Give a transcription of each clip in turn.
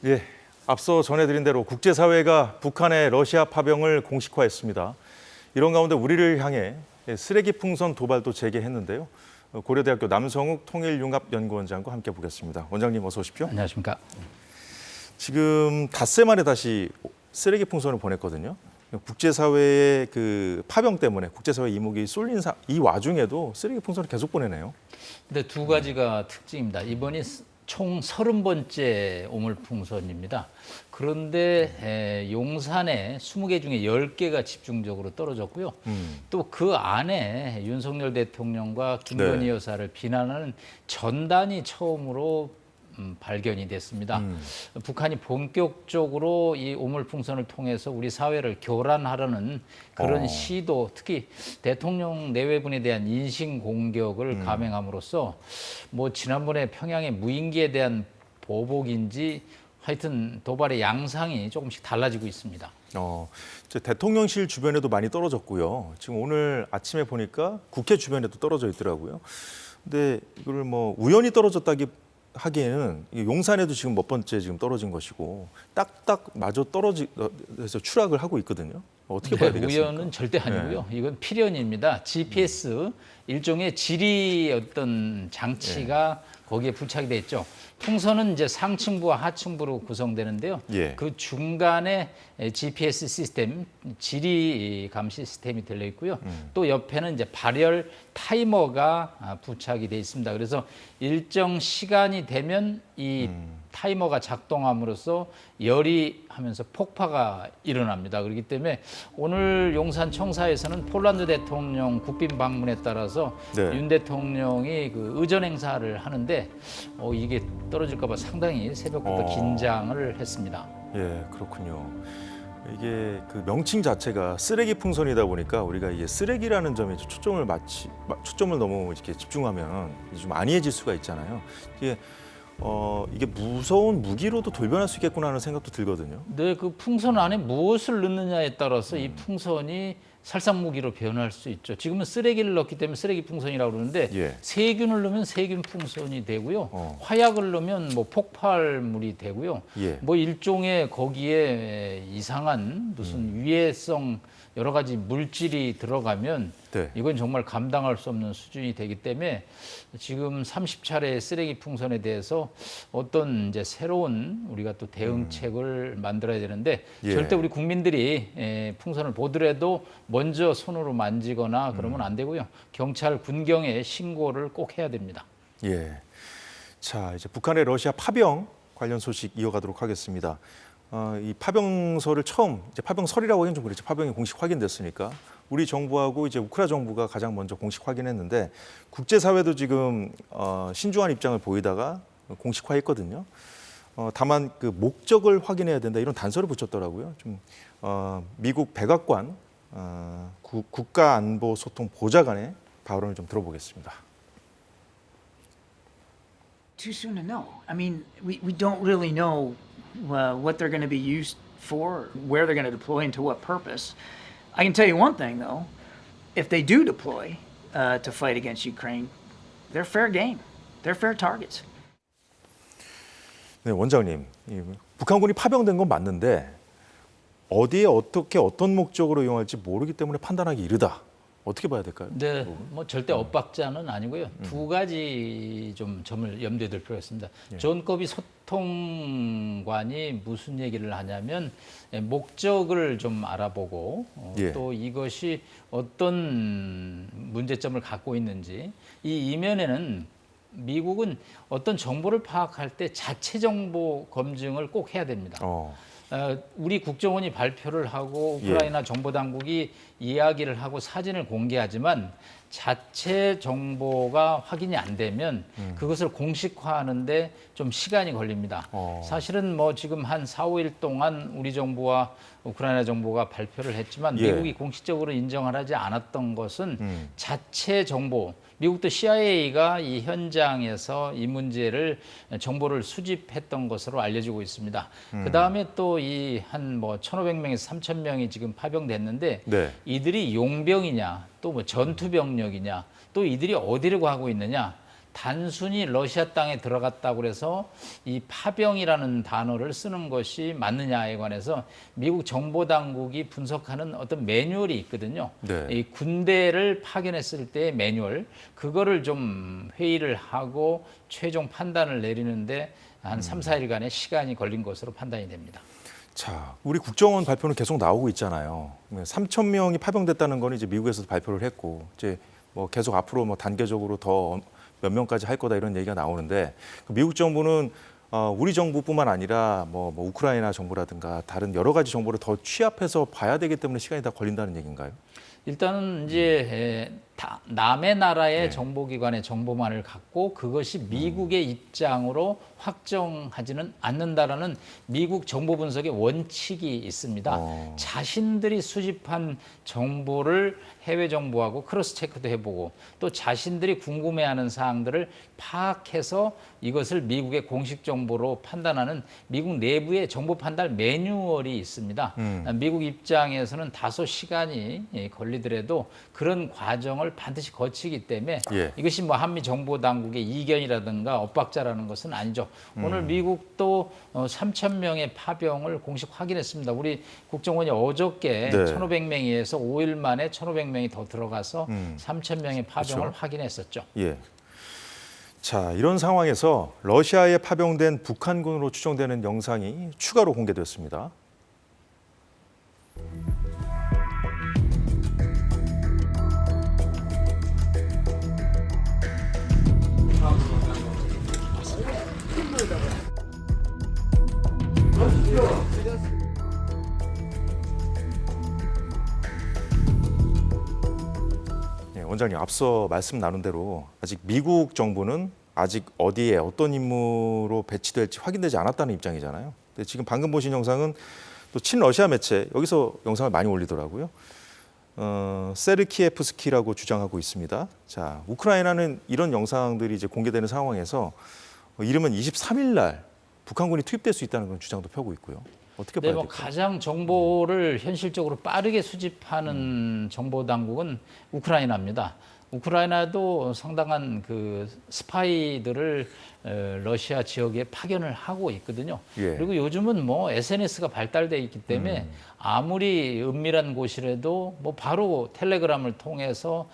예, 앞서 전해드린 대로 국제사회가 북한의 러시아 파병을 공식화했습니다. 이런 가운데 우리를 향해 쓰레기 풍선 도발도 제기했는데요. 고려대학교 남성욱 통일융합연구원장과 함께 보겠습니다. 원장님 어서 오십시오. 안녕하십니까. 지금 닷새 만에 다시 쓰레기 풍선을 보냈거든요. 국제사회의 그 파병 때문에 국제사회 이목이 쏠린 이 와중에도 쓰레기 풍선을 계속 보내네요. 근데 두 가지가 특징입니다. 이번이 총 30번째 오물풍선입니다. 그런데 용산에 20개 중에 10개가 집중적으로 떨어졌고요. 또 그 안에 윤석열 대통령과 김건희 여사를 비난하는 전단이 처음으로 발견이 됐습니다. 북한이 본격적으로 이 오물풍선을 통해서 우리 사회를 교란하려는 그런 시도, 특히 대통령 내외분에 대한 인신 공격을 감행함으로써 뭐 지난번에 평양의 무인기에 대한 보복인지 하여튼 도발의 양상이 조금씩 달라지고 있습니다. 대통령실 주변에도 많이 떨어졌고요. 지금 오늘 아침에 보니까 국회 주변에도 떨어져 있더라고요. 근데 이걸 뭐 우연히 떨어졌다기 하기에는 용산에도 지금 몇 번째 지금 떨어진 것이고 딱딱 마저 떨어져서 추락을 하고 있거든요. 어떻게 봐야 되겠습니까? 우연은 절대 아니고요. 이건 필연입니다. GPS 일종의 지리 어떤 장치가 거기에 부착이 돼 있죠. 풍선은 이제 상층부와 하층부로 구성되는데요. 그 중간에 GPS 시스템, 지리 감 시스템이 들려 있고요. 또 옆에는 이제 발열 타이머가 부착이 돼 있습니다. 그래서 일정 시간이 되면 이 타이머가 작동함으로써 열이 하면서 폭파가 일어납니다. 그렇기 때문에 오늘 용산 청사에서는 폴란드 대통령 국빈 방문에 따라서 윤 대통령이 그 의전 행사를 하는데 이게 떨어질까 봐 상당히 새벽부터 긴장을 했습니다. 예, 그렇군요. 이게 그 명칭 자체가 쓰레기 풍선이다 보니까 우리가 이게 쓰레기라는 점에 초점을 너무 이렇게 집중하면 좀 안이해질 수가 있잖아요. 이게 무서운 무기로도 돌변할 수 있겠구나 하는 생각도 들거든요. 네, 그 풍선 안에 무엇을 넣느냐에 따라서 이 풍선이 살상무기로 변할 수 있죠. 지금은 쓰레기를 넣기 때문에 쓰레기 풍선이라고 그러는데 세균을 넣으면 세균 풍선이 되고요. 화약을 넣으면 뭐 폭발물이 되고요. 뭐 일종의 거기에 이상한 무슨 위해성 여러 가지 물질이 들어가면 이건 정말 감당할 수 없는 수준이 되기 때문에 지금 30차례 쓰레기 풍선에 대해서 어떤 이제 새로운 우리가 또 대응책을 만들어야 되는데 절대 우리 국민들이 풍선을 보더라도 먼저 손으로 만지거나 그러면 안 되고요. 경찰, 군경에 신고를 꼭 해야 됩니다. 예. 자, 이제 북한의 러시아 파병 관련 소식 이어가도록 하겠습니다. 이 파병설을 처음, 이제 파병설이라고 하긴 좀 그렇죠. 파병이 공식 확인됐으니까 우리 정부하고 이제 우크라 정부가 가장 먼저 공식 확인했는데 국제사회도 지금 신중한 입장을 보이다가 공식화했거든요. 다만 그 목적을 확인해야 된다 이런 단서를 붙였더라고요. 좀 미국 백악관 국가안보소통보좌관의 발언을 좀 들어보겠습니다. Too soon to know. I mean, we don't really know what they're going to be used for, where they're going to deploy, and to what purpose. I can tell you one thing, though. If they do deploy to fight against Ukraine, they're fair game. They're fair targets. 네, 원장님. 북한군이 파병된 건 맞는데 어디에 어떻게 어떤 목적으로 이용할지 모르기 때문에 판단하기 이르다. 어떻게 봐야 될까요? 네, 뭐 절대 엇박자는 아니고요. 두 가지 좀 점을 염두에 둘 필요가 있습니다. 존 커비 소통관이 무슨 얘기를 하냐면 목적을 좀 알아보고 또 이것이 어떤 문제점을 갖고 있는지 이 이면에는 미국은 어떤 정보를 파악할 때 자체 정보 검증을 꼭 해야 됩니다. 우리 국정원이 발표를 하고 우크라이나 정보당국이 이야기를 하고 사진을 공개하지만 자체 정보가 확인이 안 되면 그것을 공식화하는데 좀 시간이 걸립니다. 사실은 뭐 지금 한 4, 5일 동안 우리 정부와 우크라이나 정부가 발표를 했지만 미국이 공식적으로 인정을 하지 않았던 것은 자체 정보, 미국도 CIA가 이 현장에서 이 문제를 정보를 수집했던 것으로 알려지고 있습니다. 그 다음에 또 이 한 뭐 1,500명에서 3,000명이 지금 파병됐는데 이들이 용병이냐 또 뭐 전투병력이냐 또 이들이 어디를 가고 있느냐 단순히 러시아 땅에 들어갔다고 해서 이 파병이라는 단어를 쓰는 것이 맞느냐에 관해서 미국 정보당국이 분석하는 어떤 매뉴얼이 있거든요. 네. 이 군대를 파견했을 때의 매뉴얼, 그거를 좀 회의를 하고 최종 판단을 내리는데 한 3, 4일간의 시간이 걸린 것으로 판단이 됩니다. 자, 우리 국정원 발표는 계속 나오고 있잖아요. 3천 명이 파병됐다는 거는 이제 미국에서도 발표를 했고, 이제 뭐 계속 앞으로 뭐 단계적으로 더 몇 명까지 할 거다 이런 얘기가 나오는데, 미국 정부는 우리 정부뿐만 아니라 뭐 우크라이나 정부라든가 다른 여러 가지 정보를 더 취합해서 봐야 되기 때문에 시간이 다 걸린다는 얘기인가요? 일단은 이제 남의 나라의 네. 정보기관의 정보만을 갖고 그것이 미국의 입장으로 확정하지는 않는다라는 미국 정보 분석의 원칙이 있습니다. 자신들이 수집한 정보를 해외 정보하고 크로스 체크도 해보고 또 자신들이 궁금해하는 사항들을 파악해서 이것을 미국의 공식 정보로 판단하는 미국 내부의 정보 판단 매뉴얼이 있습니다. 미국 입장에서는 다소 시간이 걸리더라도 그런 과정을 반드시 거치기 때문에 예. 이것이 뭐 한미 정보 당국의 이견이라든가 엇박자라는 것은 아니죠. 오늘 미국도 3천 명의 파병을 공식 확인했습니다. 우리 국정원이 어저께 네. 1,500명에서 5일 만에 1,500명이 더 들어가서 3천 명의 파병을 그렇죠. 확인했었죠. 예. 자, 이런 상황에서 러시아에 파병된 북한군으로 추정되는 영상이 추가로 공개됐습니다. 네, 원장님, 앞서 말씀 나눈 대로 아직 미국 정부는 아직 어디에 어떤 임무로 배치될지 확인되지 않았다는 입장이잖아요. 근데 지금 방금 보신 영상은 또 친러시아 매체, 여기서 영상을 많이 올리더라고요. 세르키예프스키라고 주장하고 있습니다. 자, 우크라이나는 이런 영상들이 이제 공개되는 상황에서 이르면 23일 날 북한군이 투입될 수 있다는 그런 주장도 펴고 있고요. 어떻게 봐야 네, 뭐 될까요? 가장 정보를 현실적으로 빠르게 수집하는 정보 당국은 우크라이나입니다. 우크라이나도 상당한 그 스파이들을 러시아 지역에 파견을 하고 있거든요. 예. 그리고 요즘은 뭐 SNS가 발달돼 있기 때문에 아무리 은밀한 곳이라도 뭐 바로 텔레그램을 통해서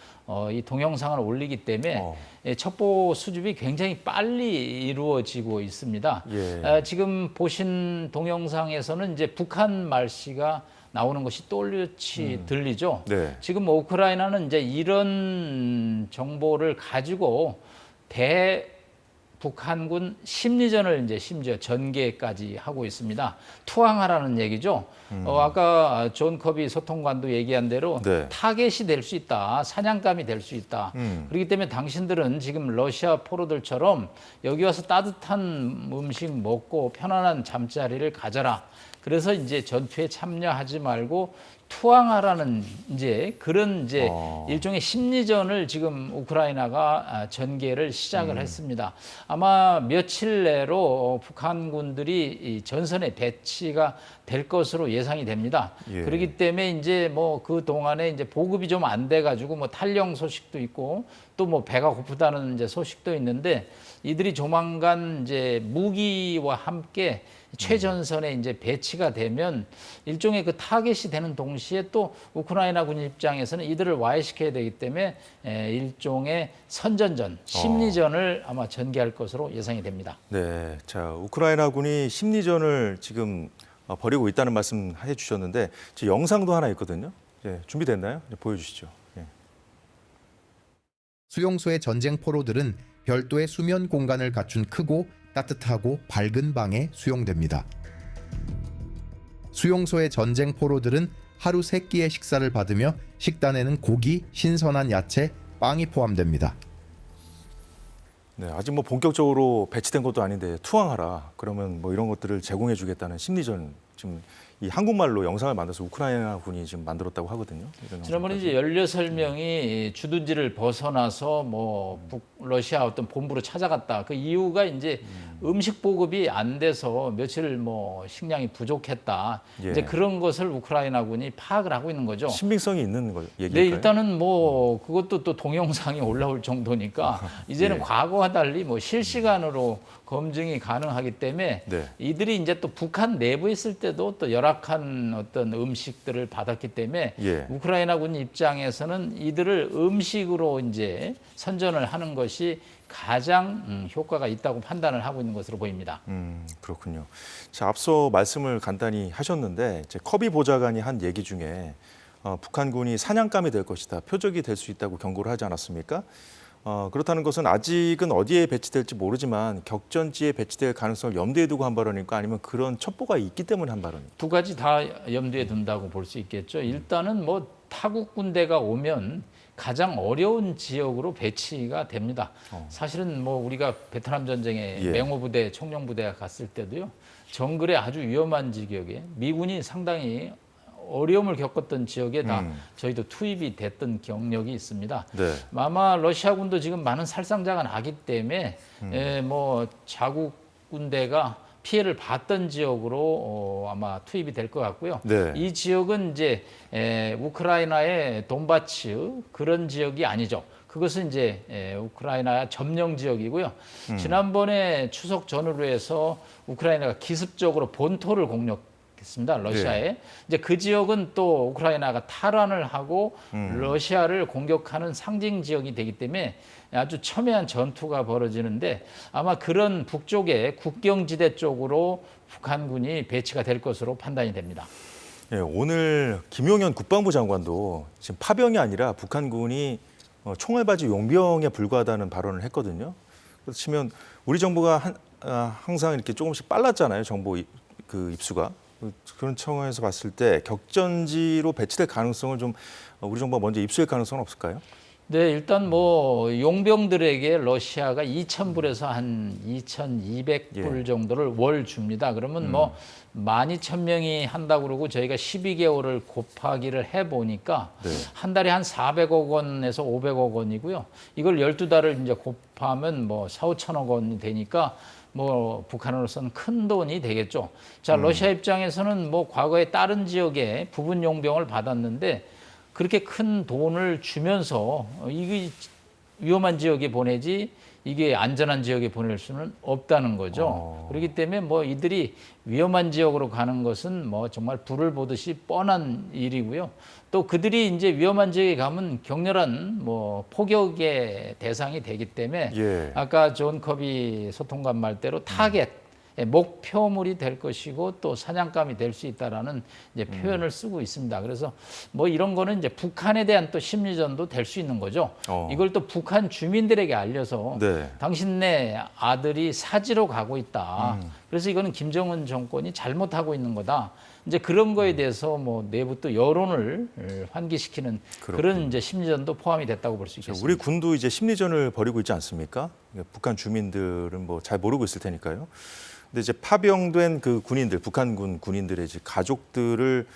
이 동영상을 올리기 때문에 첩보 수집이 굉장히 빨리 이루어지고 있습니다. 예. 지금 보신 동영상에서는 이제 북한 말씨가 나오는 것이 또렷이 들리죠. 네. 지금 뭐 우크라이나는 이제 이런 정보를 가지고 북한군 심리전을 이제 심지어 전개까지 하고 있습니다. 투항하라는 얘기죠. 아까 존 커비 소통관도 얘기한 대로 네. 타겟이 될 수 있다. 사냥감이 될 수 있다. 그렇기 때문에 당신들은 지금 러시아 포로들처럼 여기 와서 따뜻한 음식 먹고 편안한 잠자리를 가져라. 그래서 이제 전투에 참여하지 말고 투항하라는 이제 그런 이제 일종의 심리전을 지금 우크라이나가 전개를 시작을 했습니다. 아마 며칠 내로 북한군들이 이 전선에 배치가 될 것으로 예상이 됩니다. 예. 그렇기 때문에 이제 뭐 그 동안에 이제 보급이 좀 안 돼가지고 뭐 탈영 소식도 있고 또 뭐 배가 고프다는 이제 소식도 있는데 이들이 조만간 이제 무기와 함께 최전선에 이제 배치가 되면 일종의 그 타겟이 되는 동시에 또 우크라이나 군 입장에서는 이들을 와해시켜야 되기 때문에 일종의 선전전, 심리전을 아마 전개할 것으로 예상이 됩니다. 네, 자, 우크라이나 군이 심리전을 지금 벌이고 있다는 말씀 해주셨는데 저 영상도 하나 있거든요. 예, 준비됐나요? 네, 보여주시죠. 예. 수용소의 전쟁 포로들은 별도의 수면 공간을 갖춘 크고 따뜻하고 밝은 방에 수용됩니다. 수용소의 전쟁 포로들은 하루 3끼의 식사를 받으며 식단에는 고기, 신선한 야채, 빵이 포함됩니다. 네, 아직 뭐 본격적으로 배치된 것도 아닌데 투항하라. 그러면 뭐 이런 것들을 제공해주겠다는 심리전 지금 이 한국말로 영상을 만들어서 우크라이나 군이 지금 만들었다고 하거든요. 이런 지난번에 영상까지. 이제 16명이 주둔지를 벗어나서 러시아 어떤 본부로 찾아갔다. 그 이유가 이제 음식 보급이 안 돼서 며칠 식량이 부족했다. 예. 이제 그런 것을 우크라이나군이 파악을 하고 있는 거죠. 신빙성이 있는 얘기일까요? 네, 일단은 그것도 또 동영상이 올라올 정도니까 이제는 예. 과거와 달리 실시간으로 검증이 가능하기 때문에 네. 이들이 이제 또 북한 내부에 있을 때도 또 열악한 어떤 음식들을 받았기 때문에 예. 우크라이나군 입장에서는 이들을 음식으로 이제 선전을 하는 것이 가장 효과가 있다고 판단을 하고 있는 것으로 보입니다. 그렇군요. 자, 앞서 말씀을 간단히 하셨는데 이제 커비 보좌관이 한 얘기 중에 북한군이 사냥감이 될 것이다, 표적이 될 수 있다고 경고를 하지 않았습니까? 그렇다는 것은 아직은 어디에 배치될지 모르지만 격전지에 배치될 가능성을 염두에 두고 한 발언일까, 아니면 그런 첩보가 있기 때문에 한 발언일까? 두 가지 다 염두에 둔다고 볼 수 있겠죠. 일단은 타국 군대가 오면 가장 어려운 지역으로 배치가 됩니다. 사실은 우리가 베트남 전쟁에 예. 맹호부대, 청룡부대가 갔을 때도요. 정글의 아주 위험한 지역에 미군이 상당히 어려움을 겪었던 지역에 다 저희도 투입이 됐던 경력이 있습니다. 네. 아마 러시아군도 지금 많은 살상자가 나기 때문에 자국 군대가 피해를 봤던 지역으로 아마 투입이 될 것 같고요. 네. 이 지역은 이제 우크라이나의 돈바츠 그런 지역이 아니죠. 그것은 이제 우크라이나 점령 지역이고요. 지난번에 추석 전후로 해서 우크라이나가 기습적으로 본토를 공격했습니다. 러시아에. 네. 이제 그 지역은 또 우크라이나가 탈환을 하고 러시아를 공격하는 상징 지역이 되기 때문에 아주 첨예한 전투가 벌어지는데 아마 그런 북쪽의 국경지대 쪽으로 북한군이 배치가 될 것으로 판단이 됩니다. 예, 오늘 김용현 국방부 장관도 지금 파병이 아니라 북한군이 총알바지 용병에 불과하다는 발언을 했거든요. 그래서 치면 우리 정부가 항상 이렇게 조금씩 빨랐잖아요, 정보 입수가. 그런 차원에서 봤을 때 격전지로 배치될 가능성을 좀 우리 정부가 먼저 입수할 가능성은 없을까요? 네, 일단 용병들에게 러시아가 2,000불에서 한 2,200불 예. 정도를 월 줍니다. 그러면 12,000명이 한다고 그러고 저희가 12개월을 곱하기를 해보니까 네. 한 달에 한 400억 원에서 500억 원이고요. 이걸 12달을 이제 곱하면 4, 5천억 원이 되니까 북한으로서는 큰 돈이 되겠죠. 자, 러시아 입장에서는 과거에 다른 지역에 부분 용병을 받았는데 그렇게 큰 돈을 주면서 이게 위험한 지역에 보내지 이게 안전한 지역에 보낼 수는 없다는 거죠. 그렇기 때문에 이들이 위험한 지역으로 가는 것은 정말 불을 보듯이 뻔한 일이고요. 또 그들이 이제 위험한 지역에 가면 격렬한 포격의 대상이 되기 때문에 예. 아까 존 커비 소통관 말대로 타겟 목표물이 될 것이고 또 사냥감이 될 수 있다라는 이제 표현을 쓰고 있습니다. 그래서 이런 거는 이제 북한에 대한 또 심리전도 될 수 있는 거죠. 이걸 또 북한 주민들에게 알려서 네. 당신네 아들이 사지로 가고 있다. 그래서 이거는 김정은 정권이 잘못하고 있는 거다. 이제 그런 거에 대해서 내부 또 여론을 환기시키는 그런 이제 심리전도 포함이 됐다고 볼 수 있겠습니다. 우리 군도 이제 심리전을 벌이고 있지 않습니까? 북한 주민들은 잘 모르고 있을 테니까요. 근데 이제 파병된 그 군인들, 북한군 군인들의 이제 가족들을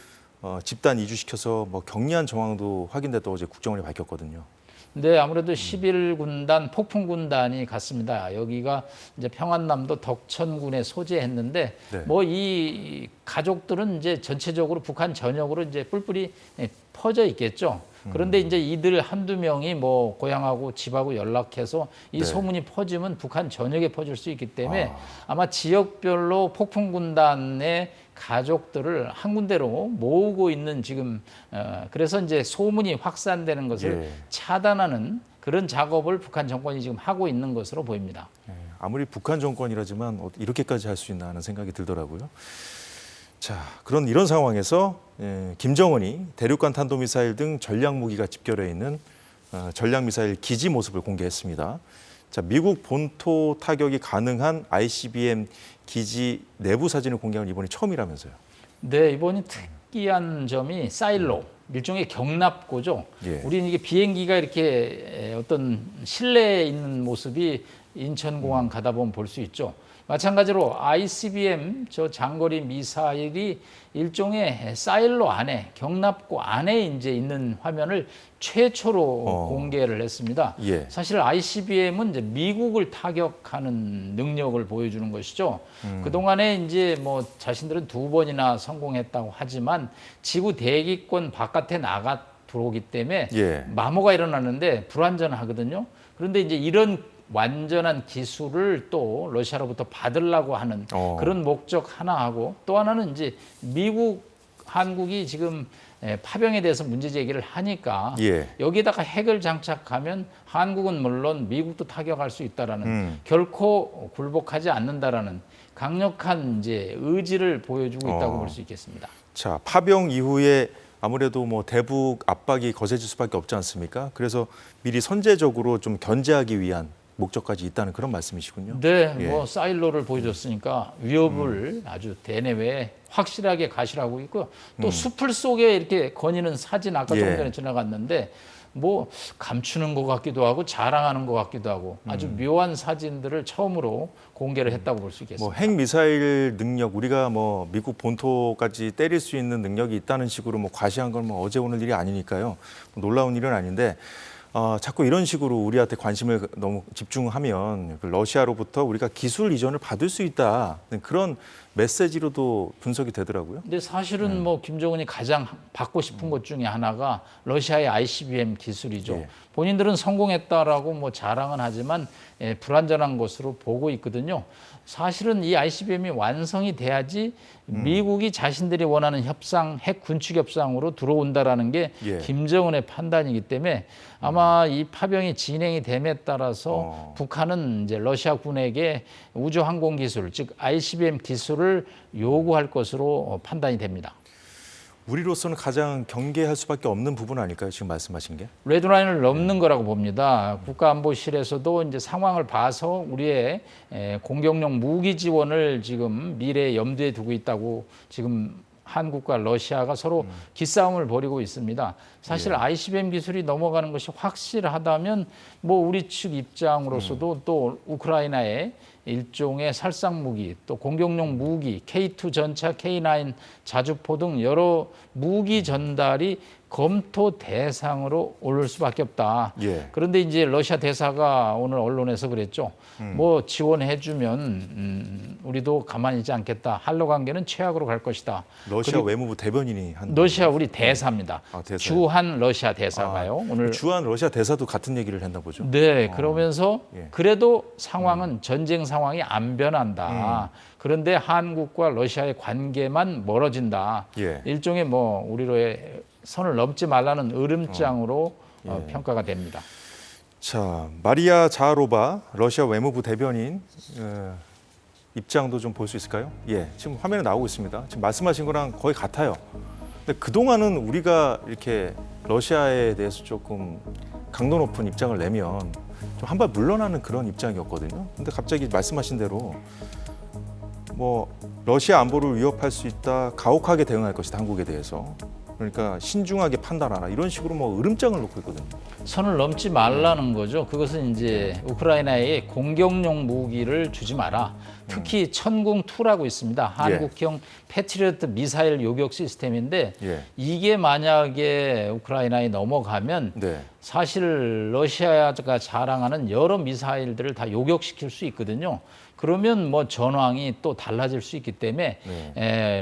집단 이주시켜서 격리한 정황도 확인됐다고 어제 국정원이 밝혔거든요. 네, 아무래도 11군단 폭풍군단이 갔습니다. 여기가 이제 평안남도 덕천군에 소재했는데 네. 이 가족들은 이제 전체적으로 북한 전역으로 이제 뿔뿔이 퍼져 있겠죠. 그런데 이제 이들 한두 명이 고향하고 집하고 연락해서 이 네. 소문이 퍼지면 북한 전역에 퍼질 수 있기 때문에 아마 지역별로 폭풍군단의 가족들을 한 군데로 모으고 있는 지금 그래서 이제 소문이 확산되는 것을 예. 차단하는 그런 작업을 북한 정권이 지금 하고 있는 것으로 보입니다. 아무리 북한 정권이라지만 이렇게까지 할 수 있나 하는 생각이 들더라고요. 자, 이런 상황에서 김정은이 대륙간 탄도미사일 등 전략 무기가 집결해 있는 전략 미사일 기지 모습을 공개했습니다. 자, 미국 본토 타격이 가능한 ICBM 기지 내부 사진을 공개한 이번이 처음이라면서요. 네, 이번이 특이한 점이 사일로, 일종의 경납고죠. 예. 우리는 이게 비행기가 이렇게 어떤 실내에 있는 모습이 인천공항 가다 보면 볼 수 있죠. 마찬가지로 ICBM 저 장거리 미사일이 일종의 사일로 안에 경납고 안에 이제 있는 화면을 최초로 공개를 했습니다. 예. 사실 ICBM은 이제 미국을 타격하는 능력을 보여주는 것이죠. 그동안에 이제 뭐 자신들은 2번이나 성공했다고 하지만 지구 대기권 바깥에 나가 들어오기 때문에 예. 마모가 일어나는데 불완전하거든요. 그런데 이제 이런 완전한 기술을 또 러시아로부터 받으려고 하는 그런 목적 하나하고 또 하나는 이제 미국, 한국이 지금 파병에 대해서 문제 제기를 하니까 예. 여기다가 핵을 장착하면 한국은 물론 미국도 타격할 수 있다라는 결코 굴복하지 않는다라는 강력한 이제 의지를 보여주고 있다고 볼 수 있겠습니다. 자, 파병 이후에 아무래도 뭐 대북 압박이 거세질 수밖에 없지 않습니까? 그래서 미리 선제적으로 좀 견제하기 위한 목적까지 있다는 그런 말씀이시군요. 네, 예. 뭐 사일로를 보여줬으니까 위협을 아주 대내외에 확실하게 가시하고 있고 또 숲을 속에 이렇게 거니는 사진 아까 좀 예. 전에 지나갔는데 뭐 감추는 것 같기도 하고 자랑하는 것 같기도 하고 아주 묘한 사진들을 처음으로 공개를 했다고 볼 수 있겠습니다. 뭐 핵 미사일 능력 우리가 뭐 미국 본토까지 때릴 수 있는 능력이 있다는 식으로 뭐 과시한 건 뭐 어제 오늘 일이 아니니까요. 놀라운 일은 아닌데 자꾸 이런 식으로 우리한테 관심을 너무 집중하면 그 러시아로부터 우리가 기술 이전을 받을 수 있다 그런 메시지로도 분석이 되더라고요. 근데 사실은 뭐 김정은이 가장 받고 싶은 것 중에 하나가 러시아의 ICBM 기술이죠. 예. 본인들은 성공했다라고 뭐 자랑은 하지만 불완전한 것으로 보고 있거든요. 사실은 이 ICBM이 완성이 돼야지 미국이 자신들이 원하는 협상, 핵 군축 협상으로 들어온다라는 게 예. 김정은의 판단이기 때문에 아마 이 파병이 진행이 됨에 따라서 북한은 이제 러시아군에게 우주 항공 기술, 즉 ICBM 기술을 요구할 것으로 판단이 됩니다. 우리로서는 가장 경계할 수밖에 없는 부분 아닐까요? 지금 말씀하신 게? 레드라인을 넘는 거라고 봅니다. 국가안보실에서도 이제 상황을 봐서 우리의 공격용 무기 지원을 지금 미래에 염두에 두고 있다고 지금 한국과 러시아가 서로 기싸움을 벌이고 있습니다. 사실 ICBM 기술이 넘어가는 것이 확실하다면 뭐 우리 측 입장으로서도 또 우크라이나의 일종의 살상 무기, 또 공격용 무기, K2 전차, K9 자주포 등 여러 무기 전달이 검토 대상으로 오를 수밖에 없다. 예. 그런데 이제 러시아 대사가 오늘 언론에서 그랬죠. 뭐 지원해주면 우리도 가만히 있지 않겠다. 한러 관계는 최악으로 갈 것이다. 러시아 외무부 대변인이 한 러시아 우리 대사입니다. 아, 대사요? 주한 러시아 대사가요. 오늘 주한 러시아 대사도 같은 얘기를 했나 보죠. 네, 그러면서 예. 그래도 상황은 전쟁 상황이 안 변한다. 그런데 한국과 러시아의 관계만 멀어진다. 예. 일종의 뭐 우리로의 선을 넘지 말라는 으름장으로 평가가 됩니다. 자, 마리아 자하로바 러시아 외무부 대변인 입장도 좀 볼 수 있을까요? 예, 지금 화면에 나오고 있습니다. 지금 말씀하신 거랑 거의 같아요. 근데 그동안은 우리가 이렇게 러시아에 대해서 조금 강도 높은 입장을 내면 좀 한 발 물러나는 그런 입장이었거든요. 근데 갑자기 말씀하신 대로 뭐 러시아 안보를 위협할 수 있다, 가혹하게 대응할 것이다, 한국에 대해서. 그러니까 신중하게 판단하라 이런 식으로 뭐 으름장을 놓고 있거든요. 선을 넘지 말라는 거죠. 그것은 이제 우크라이나에 공격용 무기를 주지 마라. 특히 천궁2라고 있습니다. 한국형 패트리어트 미사일 요격 시스템인데 예. 이게 만약에 우크라이나에 넘어가면 네. 사실 러시아가 자랑하는 여러 미사일들을 다 요격시킬 수 있거든요. 그러면 뭐 전황이 또 달라질 수 있기 때문에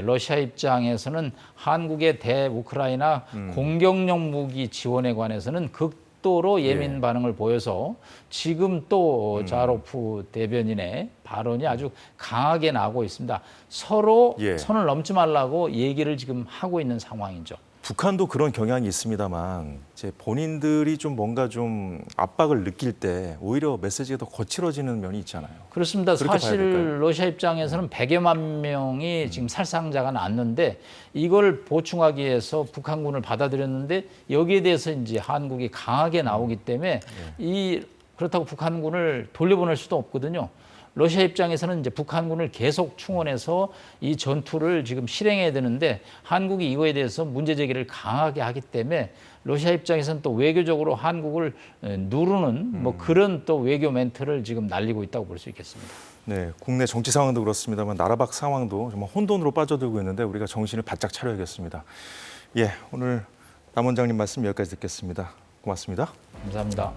러시아 입장에서는 한국의 대우크라이나 공격용 무기 지원에 관해서는 극도로 예민 반응을 보여서 지금 또 자하로프 대변인의 발언이 아주 강하게 나오고 있습니다. 서로 선을 넘지 말라고 얘기를 지금 하고 있는 상황이죠. 북한도 그런 경향이 있습니다만 이제 본인들이 좀 뭔가 좀 압박을 느낄 때 오히려 메시지가 더 거칠어지는 면이 있잖아요. 그렇습니다. 그렇게 봐야 될까요? 사실 러시아 입장에서는 100여만 명이 지금 살상자가 났는데 이걸 보충하기 위해서 북한군을 받아들였는데 여기에 대해서 이제 한국이 강하게 나오기 때문에 그렇다고 북한군을 돌려보낼 수도 없거든요. 러시아 입장에서는 이제 북한군을 계속 충원해서 이 전투를 지금 실행해야 되는데 한국이 이거에 대해서 문제 제기를 강하게 하기 때문에 러시아 입장에서는 또 외교적으로 한국을 누르는 뭐 그런 또 외교 멘트를 지금 날리고 있다고 볼 수 있겠습니다. 네, 국내 정치 상황도 그렇습니다만 나라 밖 상황도 정말 혼돈으로 빠져들고 있는데 우리가 정신을 바짝 차려야겠습니다. 예, 오늘 남 원장님 말씀 여기까지 듣겠습니다. 고맙습니다. 감사합니다.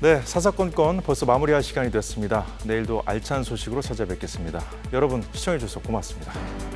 네, 사사건건 벌써 마무리할 시간이 됐습니다. 내일도 알찬 소식으로 찾아뵙겠습니다. 여러분 시청해 주셔서 고맙습니다.